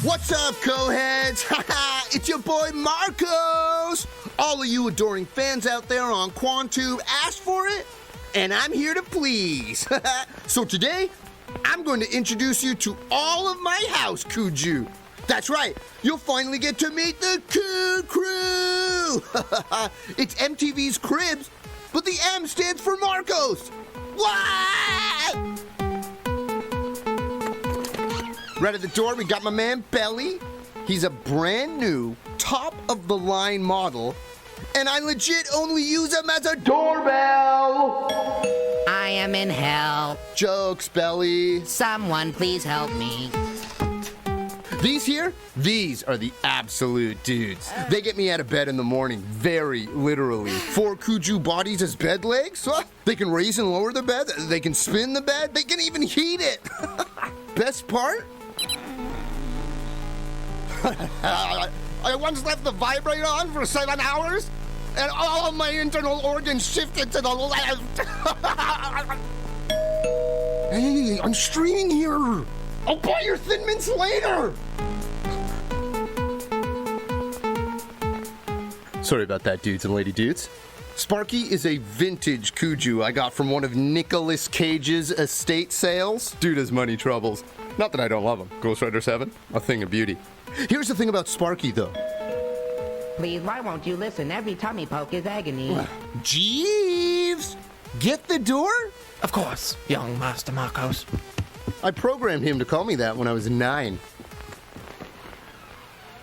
What's up, co-heads? It's your boy Marcos! All of you adoring fans out there on Kwantum asked for it, and I'm here to please. So today, I'm going to introduce you to all of my house, Kuju. That's right, you'll finally get to meet the Crew! It's MTV's Cribs, but the M stands for Marcos! What? Right at the door, we got my man Belly. He's a brand new, top-of-the-line model, and I legit only use him as a doorbell. I am in hell. Jokes, Belly. Someone please help me. These here, these are the absolute dudes. They get me out of bed in the morning, very literally. 4 Kuju bodies as bed legs? Huh? They can raise and lower the bed, they can spin the bed, they can even heat it. Best part? I once left the vibrator on for 7 hours, and all of my internal organs shifted to the left. Hey, I'm streaming here. I'll buy your Thin Mints later. Sorry about that, dudes and lady dudes. Sparky is a vintage Kuju I got from one of Nicolas Cage's estate sales. Dude has money troubles. Not that I don't love him. Ghost Rider 7, a thing of beauty. Here's the thing about Sparky, though. Please, why won't you listen? Every tummy poke is agony. Jeeves! Get the door? Of course, young Master Marcos. I programmed him to call me that when I was 9.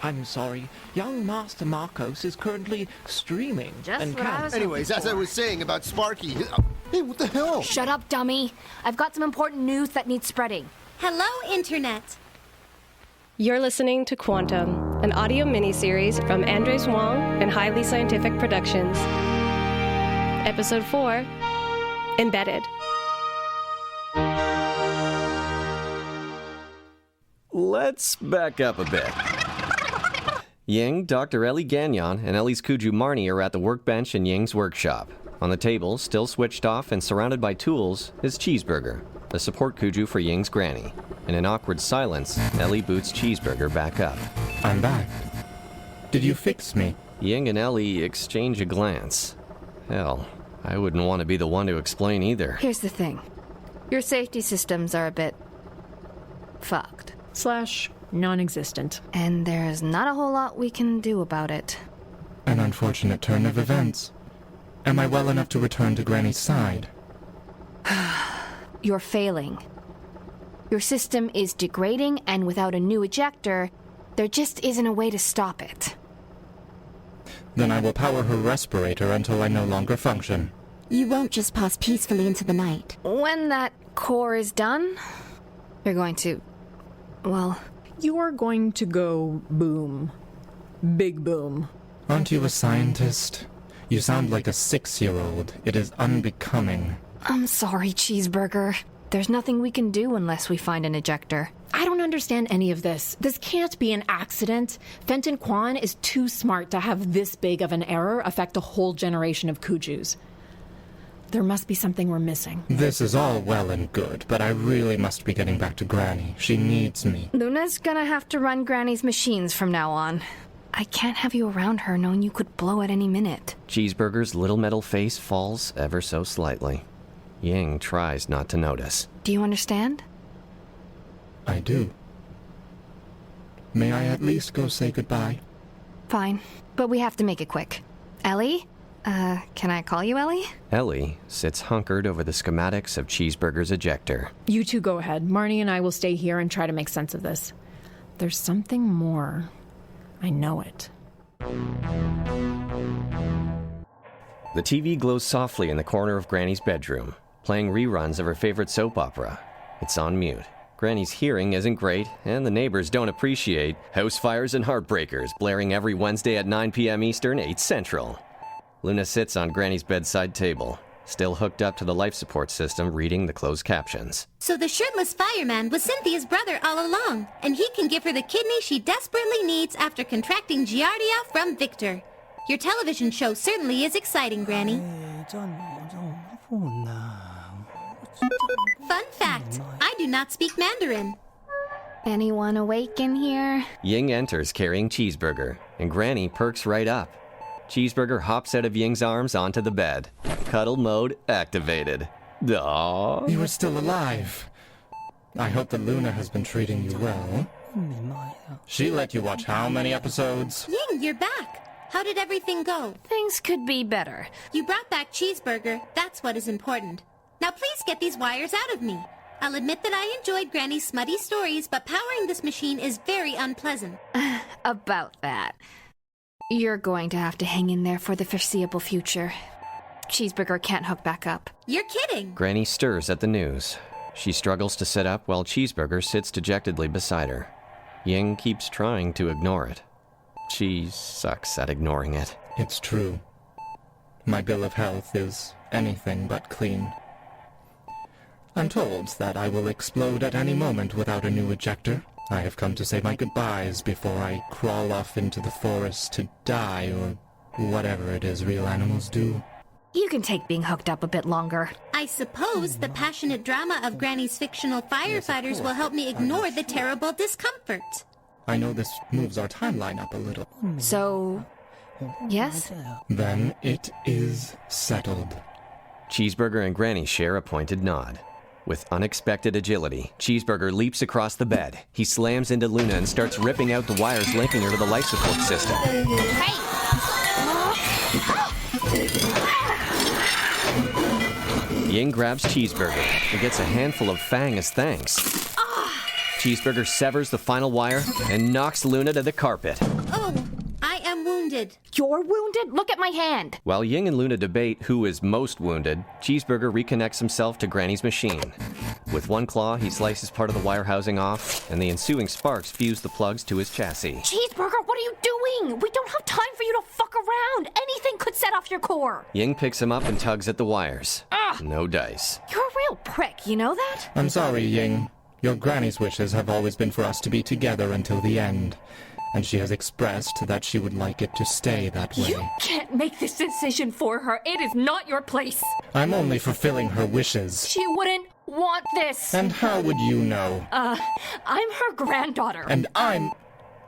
I'm sorry, young Master Marcos is currently streaming. Just and what I was Anyways, as I was saying about Sparky... Hey, what the hell? Shut up, dummy. I've got some important news that needs spreading. Hello, Internet. You're listening to Kwantum, an audio miniseries from Andres Wong and Highly Scientific Productions. Episode 4, Embedded. Let's back up a bit. Ying, Dr. Ellie Gagnon, and Ellie's Kuju Marnie are at the workbench in Ying's workshop. On the table, still switched off and surrounded by tools, is Cheeseburger, the support Kuju for Ying's granny. In an awkward silence, Ellie boots Cheeseburger back up. I'm back. Did you fix me? Ying and Ellie exchange a glance. Hell, I wouldn't want to be the one to explain either. Here's the thing. Your safety systems are a bit... fucked. / non-existent. And there's not a whole lot we can do about it. An unfortunate turn of events. Am I well enough to return to Granny's side? You're failing. Your system is degrading, and without a new ejector, there just isn't a way to stop it. Then I will power her respirator until I no longer function. You won't just pass peacefully into the night. When that core is done, you're going to... well... You are going to go boom. Big boom. Aren't you a scientist? You sound like a 6-year-old. It is unbecoming. I'm sorry, Cheeseburger. There's nothing we can do unless we find an ejector. I don't understand any of this. This can't be an accident. Fenton Kwan is too smart to have this big of an error affect a whole generation of Kujus. There must be something we're missing. This is all well and good, but I really must be getting back to Granny. She needs me. Luna's gonna have to run Granny's machines from now on. I can't have you around her knowing you could blow at any minute. Cheeseburger's little metal face falls ever so slightly. Ying tries not to notice. Do you understand? I do. May I at least go say goodbye? Fine, but we have to make it quick. Ellie? Can I call you Ellie? Ellie sits hunkered over the schematics of Cheeseburger's ejector. You two go ahead. Marnie and I will stay here and try to make sense of this. There's something more. I know it. The TV glows softly in the corner of Granny's bedroom, playing reruns of her favorite soap opera. It's on mute. Granny's hearing isn't great, and the neighbors don't appreciate house fires and heartbreakers blaring every Wednesday at 9 p.m. Eastern, 8 Central. Luna sits on Granny's bedside table, still hooked up to the life support system, reading the closed captions. So the shirtless fireman was Cynthia's brother all along, and he can give her the kidney she desperately needs after contracting Giardia from Victor. Your television show certainly is exciting, Granny. Fun fact, I do not speak Mandarin. Anyone awake in here? Ying enters carrying Cheeseburger, and Granny perks right up. Cheeseburger hops out of Ying's arms onto the bed. Cuddle mode activated. Aww. You are still alive. I hope that Luna has been treating you well. She let you watch how many episodes? Ying, you're back. How did everything go? Things could be better. You brought back Cheeseburger. That's what is important. Now please get these wires out of me. I'll admit that I enjoyed Granny's smutty stories, but powering this machine is very unpleasant. About that. You're going to have to hang in there for the foreseeable future. Cheeseburger can't hook back up. You're kidding. Granny stirs at the news. She struggles to sit up while Cheeseburger sits dejectedly beside her. Ying keeps trying to ignore it. She sucks at ignoring it. It's true. My bill of health is anything but clean. I'm told that I will explode at any moment without a new ejector. I have come to say my goodbyes before I crawl off into the forest to die, or whatever it is real animals do. You can take being hooked up a bit longer. I suppose the passionate drama of Granny's fictional firefighters will help me ignore the terrible discomfort. I know this moves our timeline up a little. So, yes? Then it is settled. Cheeseburger and Granny share a pointed nod. With unexpected agility, Cheeseburger leaps across the bed. He slams into Luna and starts ripping out the wires linking her to the life support system. Ying grabs Cheeseburger and gets a handful of Fang as thanks. Cheeseburger severs the final wire and knocks Luna to the carpet. Oh, I am wounded. You're wounded? Look at my hand. While Ying and Luna debate who is most wounded, Cheeseburger reconnects himself to Granny's machine. With one claw, he slices part of the wire housing off, and the ensuing sparks fuse the plugs to his chassis. Cheeseburger, what are you doing? We don't have time for you to fuck around. Anything could set off your core. Ying picks him up and tugs at the wires. No dice. You're a real prick, you know that? I'm sorry, Ying. Your Granny's wishes have always been for us to be together until the end. And she has expressed that she would like it to stay that way. You can't make this decision for her. It is not your place. I'm only fulfilling her wishes. She wouldn't want this. And how would you know? I'm her granddaughter. And I'm...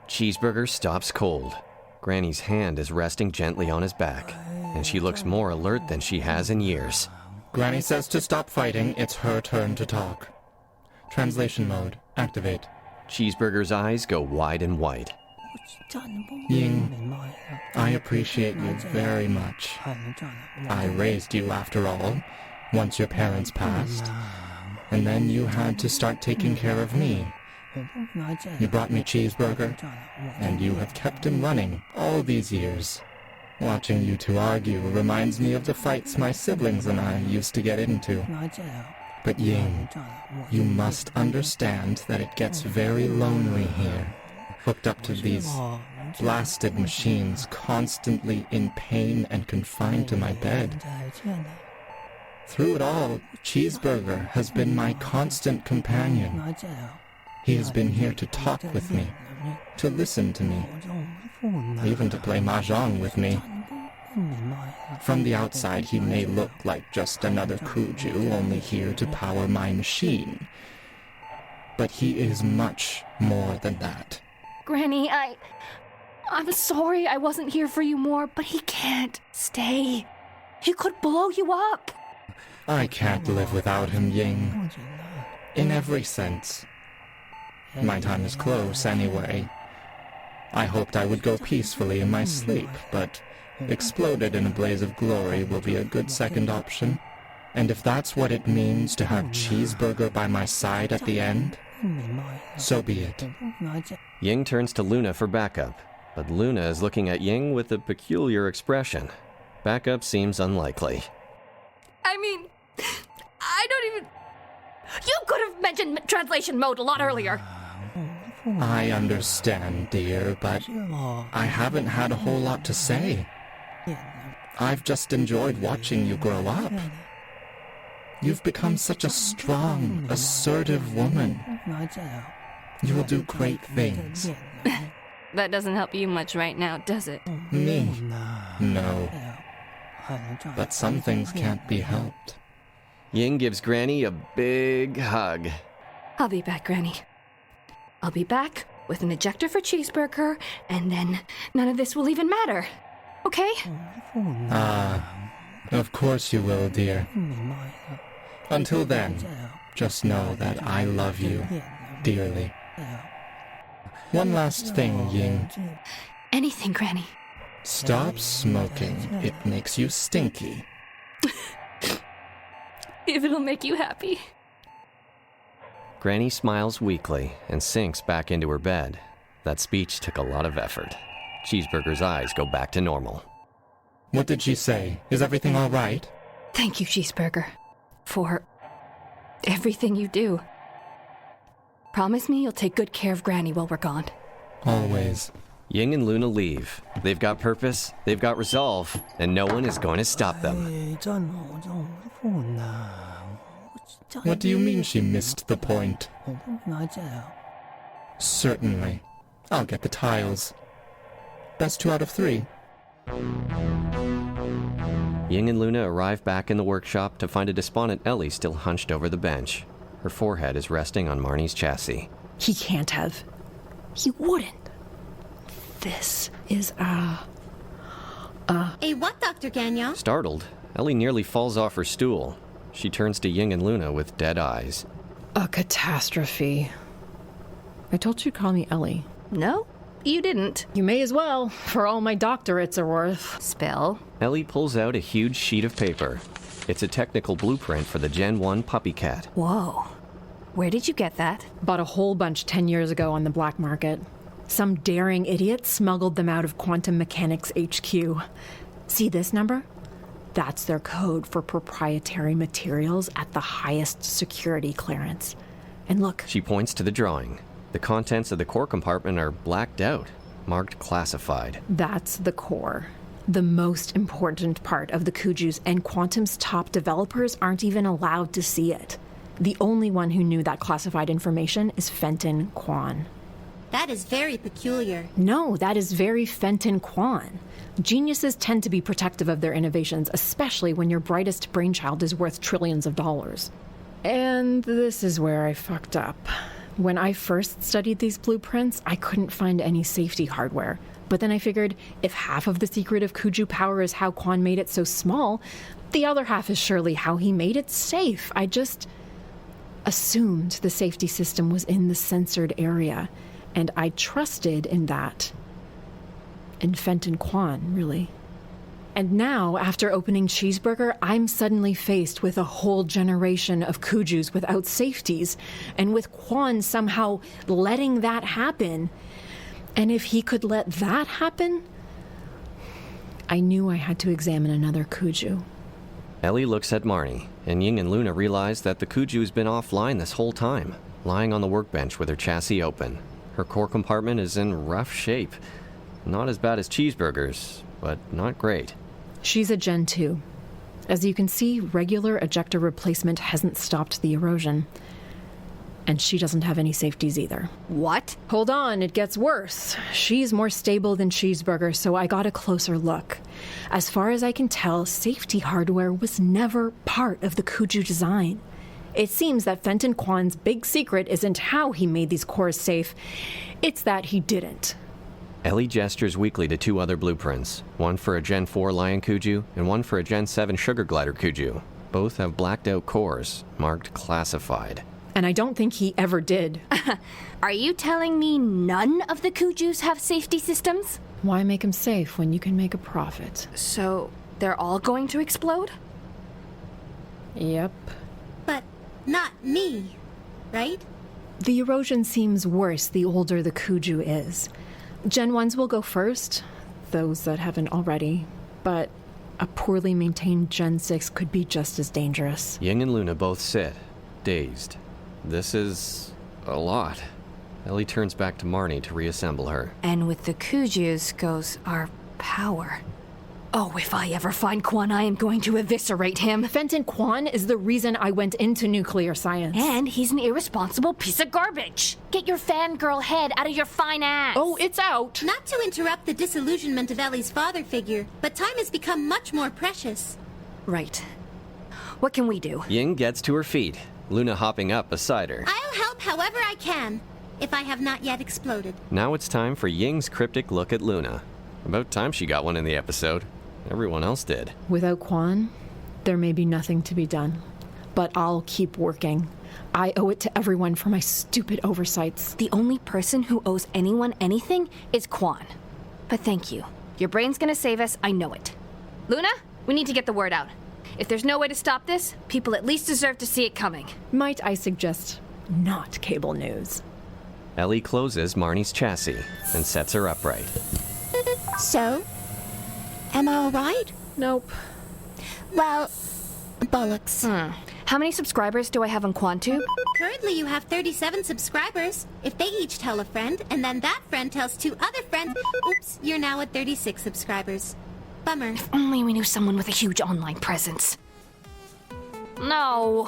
Cheeseburger stops cold. Granny's hand is resting gently on his back, and she looks more alert than she has in years. Granny says to stop fighting. It's her turn to talk. Translation mode. Activate. Cheeseburger's eyes go wide and white. Ying, I appreciate you very much. I raised you after all, once your parents passed. And then you had to start taking care of me. You brought me Cheeseburger, and you have kept him running all these years. Watching you two argue reminds me of the fights my siblings and I used to get into. But Ying, you must understand that it gets very lonely here, hooked up to these blasted machines, constantly in pain and confined to my bed. Through it all, Cheeseburger has been my constant companion. He has been here to talk with me, to listen to me, even to play mahjong with me. From the outside, he may look like just another Kuju, only here to power my machine. But he is much more than that. Granny, I'm sorry I wasn't here for you more, but he can't stay. He could blow you up. I can't live without him, Ying. In every sense. My time is close, anyway. I hoped I would go peacefully in my sleep, but exploded in a blaze of glory will be a good second option. And if that's what it means to have Cheeseburger by my side at the end, so be it. Ying turns to Luna for backup, but Luna is looking at Ying with a peculiar expression. Backup seems unlikely. I mean, I don't even... You could have mentioned translation mode a lot earlier. I understand, dear, but I haven't had a whole lot to say. I've just enjoyed watching you grow up. You've become such a strong, assertive woman. You will do great things. That doesn't help you much right now, does it? Me? No. But some things can't be helped. Ying gives Granny a big hug. I'll be back, Granny. I'll be back with an ejector for Cheeseburger, and then none of this will even matter. Okay? Of course you will, dear. Until then, just know that I love you dearly. One last thing, Ying. Anything, Granny. Stop smoking. It makes you stinky. If it'll make you happy. Granny smiles weakly and sinks back into her bed. That speech took a lot of effort. Cheeseburger's eyes go back to normal. What did she say? Is everything all right? Thank you, Cheeseburger, for everything you do. Promise me you'll take good care of Granny while we're gone. Always. Ying and Luna leave. They've got purpose, they've got resolve, and no one is going to stop them. What do you mean she missed the point? Certainly. I'll get the tiles. Best 2 out of 3. Ying and Luna arrive back in the workshop to find a despondent Ellie still hunched over the bench. Her forehead is resting on Marnie's chassis. He can't have. He wouldn't. This is A what, Dr. Gagnon? Startled, Ellie nearly falls off her stool. She turns to Ying and Luna with dead eyes. a catastrophe. I told you to call me Ellie. No, you didn't. You may as well, for all my doctorates are worth. Spell. Ellie pulls out a huge sheet of paper. It's a technical blueprint for the Gen 1 puppy cat. Whoa. Where did you get that? Bought a whole bunch 10 years ago on the black market. Some daring idiot smuggled them out of Quantum Mechanics HQ. See this number? That's their code for proprietary materials at the highest security clearance. And look. She points to the drawing. The contents of the core compartment are blacked out, marked classified. That's the core. The most important part of the Kuju's, and Quantum's top developers aren't even allowed to see it. The only one who knew that classified information is Fenton Kwan. That is very peculiar. No, that is very Fenton Kwan. Geniuses tend to be protective of their innovations, especially when your brightest brainchild is worth trillions of dollars. And this is where I fucked up. When I first studied these blueprints, I couldn't find any safety hardware. But then I figured, if half of the secret of Kuju power is how Kwan made it so small, the other half is surely how he made it safe. I just assumed the safety system was in the censored area, and I trusted in that. In Fenton Kwan, really. And now, after opening Cheeseburger, I'm suddenly faced with a whole generation of Kujus without safeties, and with Kwan somehow letting that happen. And if he could let that happen, I knew I had to examine another Kuju. Ellie looks at Marnie, and Ying and Luna realize that the Kuju's been offline this whole time, lying on the workbench with her chassis open. Her core compartment is in rough shape. Not as bad as Cheeseburger's, but not great. She's a Gen 2. As you can see, regular ejector replacement hasn't stopped the erosion. And she doesn't have any safeties either. What? Hold on, it gets worse. She's more stable than Cheeseburger, so I got a closer look. As far as I can tell, safety hardware was never part of the Kuju design. It seems that Fenton Kwan's big secret isn't how he made these cores safe, it's that he didn't. Ellie gestures weakly to 2 other blueprints, one for a Gen 4 Lion Kuju and one for a Gen 7 Sugar Glider Kuju. Both have blacked out cores, marked classified. And I don't think he ever did. Are you telling me none of the Kujus have safety systems? Why make them safe when you can make a profit? So, they're all going to explode? Yep. But not me, right? The erosion seems worse the older the Kuju is. Gen 1s will go first, those that haven't already, but a poorly maintained Gen 6 could be just as dangerous. Ying and Luna both sit, dazed. This is a lot. Ellie turns back to Marnie to reassemble her. And with the Kujus goes our power. Oh, if I ever find Kwan, I am going to eviscerate him. Fenton Kwan is the reason I went into nuclear science. And he's an irresponsible piece of garbage. Get your fangirl head out of your fine ass. Oh, it's out. Not to interrupt the disillusionment of Ellie's father figure, but time has become much more precious. Right. What can we do? Ying gets to her feet, Luna hopping up beside her. I'll help however I can, if I have not yet exploded. Now it's time for Ying's cryptic look at Luna. About time she got one in the episode. Everyone else did. Without Kwan, there may be nothing to be done. But I'll keep working. I owe it to everyone for my stupid oversights. The only person who owes anyone anything is Kwan. But thank you. Your brain's gonna save us, I know it. Luna, we need to get the word out. If there's no way to stop this, people at least deserve to see it coming. Might I suggest not cable news? Ellie closes Marnie's chassis and sets her upright. So? Am I all right? Nope. Well, bollocks. How many subscribers do I have on Kwantum? Currently you have 37 subscribers. If they each tell a friend, and then that friend tells 2 other friends, oops, you're now at 36 subscribers. Bummer. If only we knew someone with a huge online presence. No.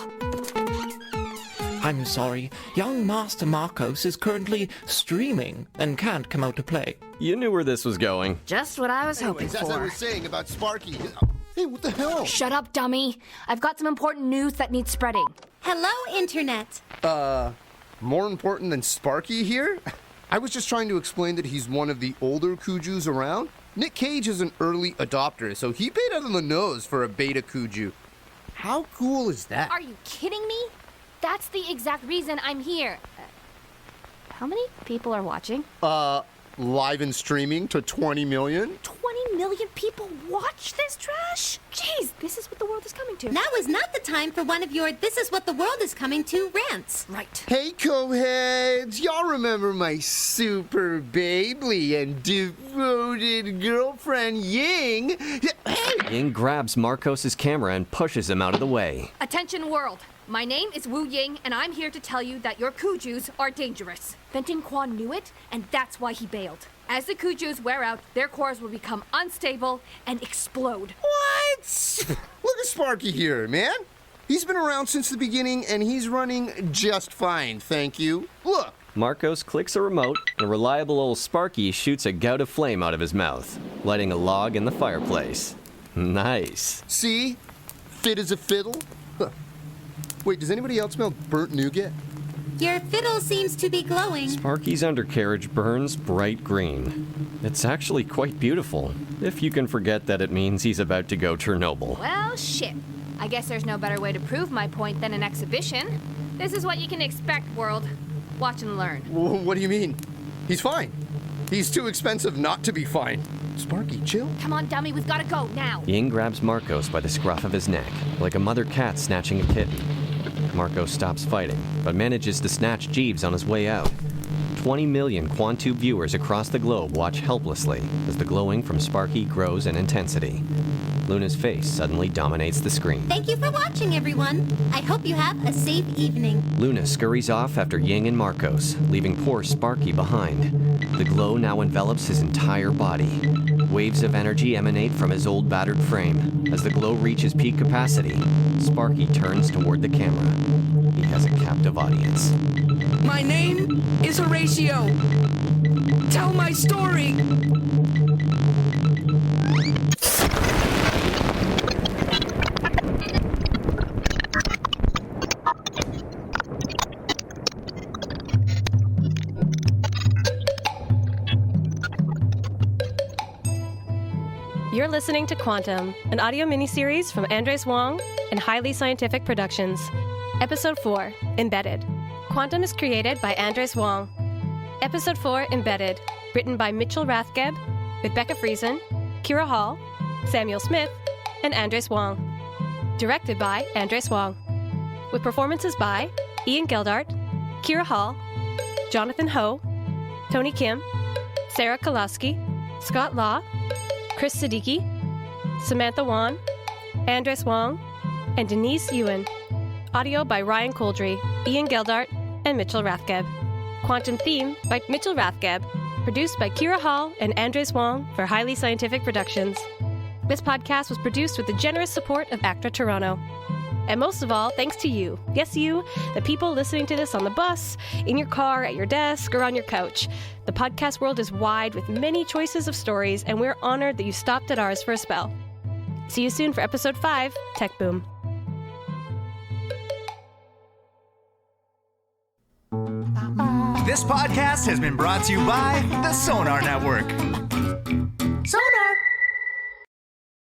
I'm sorry. Young Master Marcos is currently streaming and can't come out to play. You knew where this was going. Just what I was hoping Anyways, as I for. was saying about Sparky. Hey, what the hell? Shut up, dummy. I've got some important news that needs spreading. Hello, Internet. More important than Sparky here? I was just trying to explain that he's one of the older Kujus around. Nick Cage is an early adopter, so he paid out of the nose for a beta Kuju. How cool is that? Are you kidding me? That's the exact reason I'm here. How many people are watching? Live and streaming to 20 million? 20 million people watch this trash? Jeez, this is what the world is coming to. Now is not the time for one of your "this is what the world is coming to" rants. Right. Hey, co-heads, y'all remember my super baby and devoted girlfriend, Ying? Hey! Ying grabs Marcos' camera and pushes him out of the way. Attention world. My name is Wu Ying, and I'm here to tell you that your Kujus are dangerous. Fenton Kwan knew it, and that's why he bailed. As the Kujus wear out, their cores will become unstable and explode. What? Look at Sparky here, man. He's been around since the beginning, and he's running just fine, thank you. Look. Marcos clicks a remote, and reliable old Sparky shoots a gout of flame out of his mouth, lighting a log in the fireplace. Nice. See? Fit as a fiddle. Huh. Wait, does anybody else smell burnt nougat? Your fiddle seems to be glowing. Sparky's undercarriage burns bright green. It's actually quite beautiful, if you can forget that it means he's about to go Chernobyl. Well, shit. I guess there's no better way to prove my point than an exhibition. This is what you can expect, world. Watch and learn. What do you mean? He's fine. He's too expensive not to be fine. Sparky, chill. Come on, dummy, we've got to go now. Ying grabs Marcos by the scruff of his neck, like a mother cat snatching a kitten. Marcos stops fighting, but manages to snatch Jeeves on his way out. 20 million Kwantum viewers across the globe watch helplessly as the glowing from Sparky grows in intensity. Luna's face suddenly dominates the screen. Thank you for watching, everyone. I hope you have a safe evening. Luna scurries off after Ying and Marcos, leaving poor Sparky behind. The glow now envelops his entire body. Waves of energy emanate from his old battered frame. As the glow reaches peak capacity, Sparky turns toward the camera. He has a captive audience. My name is Horatio. Tell my story. You're listening to Kwantum, an audio miniseries from Andres Wong and Highly Scientific Productions. Episode 4, Embedded. Kwantum is created by Andres Wong. Episode 4, Embedded, written by Mitchell Rathgeb, with Becca Friesen, Kira Hall, Samuel Smith, and Andres Wong. Directed by Andres Wong. With performances by Ian Geldart, Kira Hall, Jonathan Ho, Tony Kim, Sarah Kolasky, Scott Law, Kris Siddiqi, Samantha Wan, Andres Wong, and Denise Yuen. Audio by Ryan Coldry, Ian Geldart, and Mitchell Rathgeb. Kwantum theme by Mitchell Rathgeb. Produced by Kira Hall and Andres Wong for Highly Scientific Productions. This podcast was produced with the generous support of ACTRA Toronto. And most of all, thanks to you. Yes, you, the people listening to this on the bus, in your car, at your desk, or on your couch. The podcast world is wide with many choices of stories, and we're honored that you stopped at ours for a spell. See you soon for episode 5, Tech Boom. This podcast has been brought to you by the Sonar Network.